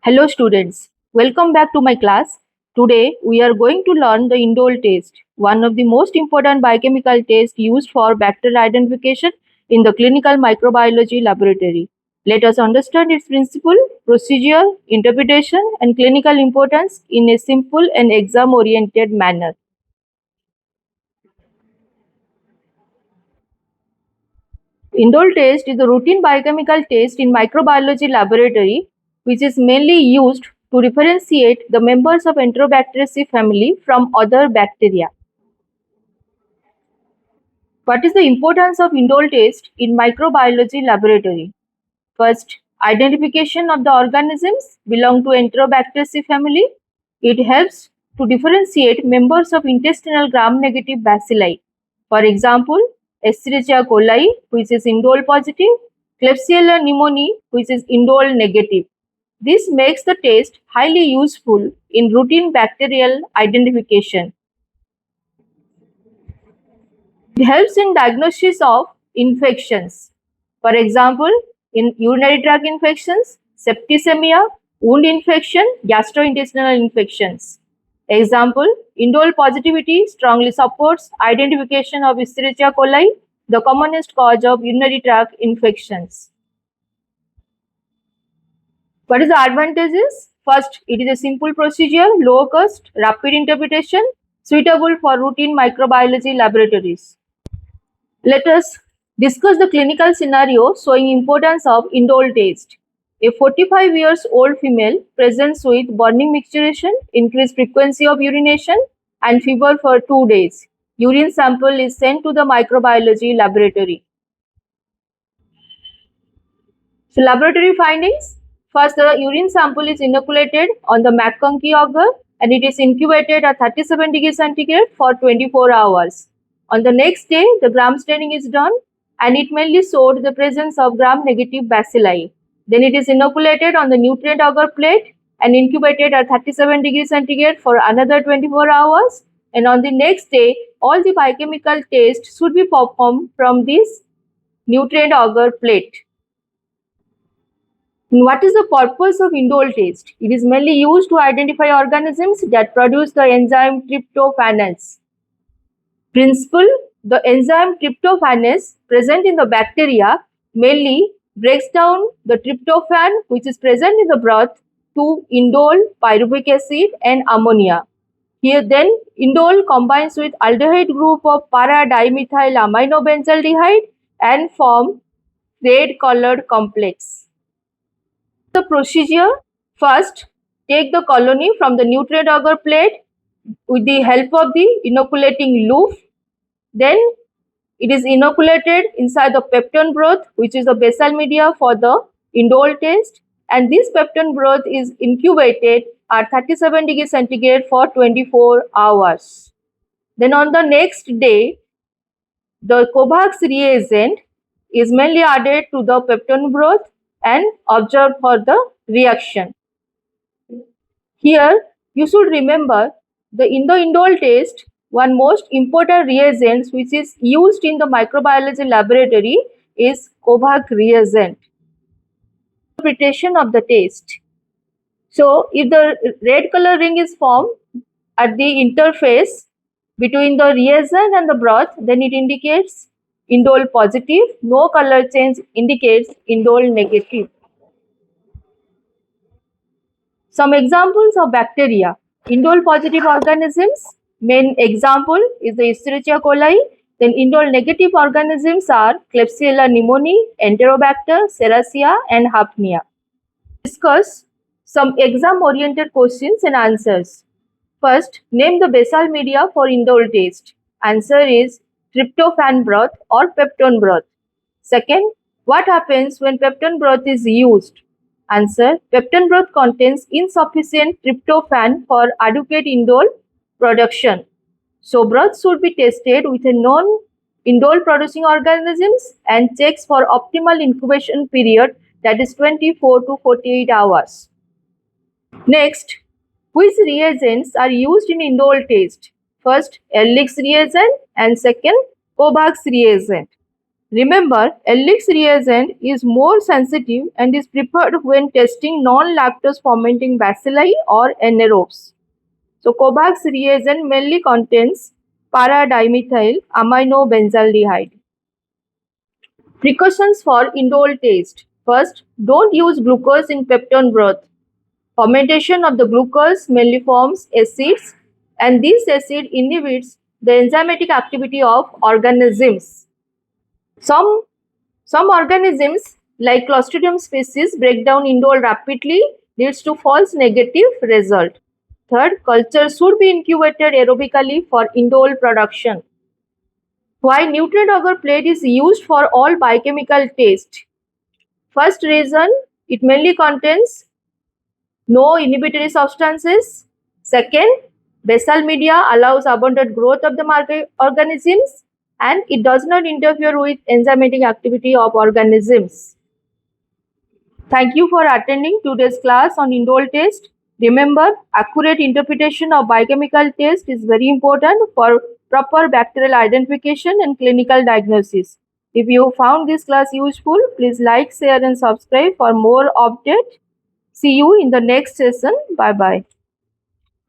Hello students, welcome back to my class. Today we are going to learn the Indole test, one of the most important biochemical tests used for bacterial identification in the clinical microbiology laboratory. Let us understand its principle, procedure, interpretation and clinical importance in a simple and exam-oriented manner. Indole test is a routine biochemical test in microbiology laboratory which is mainly used to differentiate the members of Enterobacteriaceae family from other bacteria. What is the importance of Indole test in microbiology laboratory? First, identification of the organisms belong to Enterobacteriaceae family. It helps to differentiate members of intestinal gram-negative bacilli. For example, Escherichia coli, which is indole positive, Klebsiella pneumoniae, which is indole negative. This makes the test highly useful in routine bacterial identification. It helps in diagnosis of infections. For example, in urinary tract infections, septicemia, wound infection, gastrointestinal infections. Example, indole positivity strongly supports identification of Escherichia coli, the commonest cause of urinary tract infections. What is the advantages? First, it is a simple procedure, low cost, rapid interpretation, suitable for routine microbiology laboratories. Let us discuss the clinical scenario showing importance of indole test. A 45 years old female presents with burning micturition, increased frequency of urination and fever for 2 days. Urine sample is sent to the microbiology laboratory. So laboratory findings. First, the urine sample is inoculated on the McConkey agar and it is incubated at 37 degrees centigrade for 24 hours. On the next day, the gram staining is done and it mainly showed the presence of gram-negative bacilli. Then it is inoculated on the nutrient agar plate and incubated at 37 degrees centigrade for another 24 hours. And on the next day, all the biochemical tests should be performed from this nutrient agar plate. What is the purpose of indole test? It is mainly used to identify organisms that produce the enzyme tryptophanase. Principle: the enzyme tryptophanase present in the bacteria mainly breaks down the tryptophan which is present in the broth to indole, pyruvic acid and ammonia. Here then indole combines with aldehyde group of para-dimethyl aminobenzaldehyde and form red colored complex. The procedure: first, take the colony from the nutrient agar plate with the help of the inoculating loop. Then it is inoculated inside the peptone broth, which is the basal media for the indole test, and this peptone broth is incubated at 37 degrees centigrade for 24 hours. Then on the next day, the Kovac reagent is mainly added to the peptone broth and observed for the reaction. Here, you should remember in the indole test, one most important reagent which is used in the microbiology laboratory is Kovac reagent. Interpretation of the test. So, if the red color ring is formed at the interface between the reagent and the broth, then it indicates indole positive. No color change indicates indole negative. Some examples of bacteria. Indole positive organisms, main example is the Escherichia coli. Then indole negative organisms are Klebsiella pneumoniae, Enterobacteriaceae and Hafnia. Discuss some exam oriented questions and answers. First, name the basal media for indole test. Answer is tryptophan broth or peptone broth. Second, what happens when peptone broth is used? Answer: peptone broth contains insufficient tryptophan for adequate indole production. So broth should be tested with a non-indole producing organisms and checks for optimal incubation period, that is 24 to 48 hours. Next, which reagents are used in indole test? First, Ehrlich's reagent and second, Kovac's reagent. Remember, Elix reagent is more sensitive and is preferred when testing non-lactose fermenting bacilli or anaerobes. So Kovac reagent mainly contains para-dimethyl aminobenzaldehyde. Precautions for indole test. First, don't use glucose in peptone broth. Fermentation of the glucose mainly forms acids, and this acid inhibits the enzymatic activity of organisms. Some organisms like Clostridium species break down indole rapidly, leads to false negative result. Third, culture should be incubated aerobically for indole production. Why nutrient agar plate is used for all biochemical tests? First reason, it mainly contains no inhibitory substances. Second, basal media allows abundant growth of the microorganisms and it does not interfere with enzymatic activity of organisms. Thank you for attending today's class on indole test. Remember, accurate interpretation of biochemical test is very important for proper bacterial identification and clinical diagnosis. If you found this class useful, please like, share and subscribe for more updates. See you in the next session. Bye bye.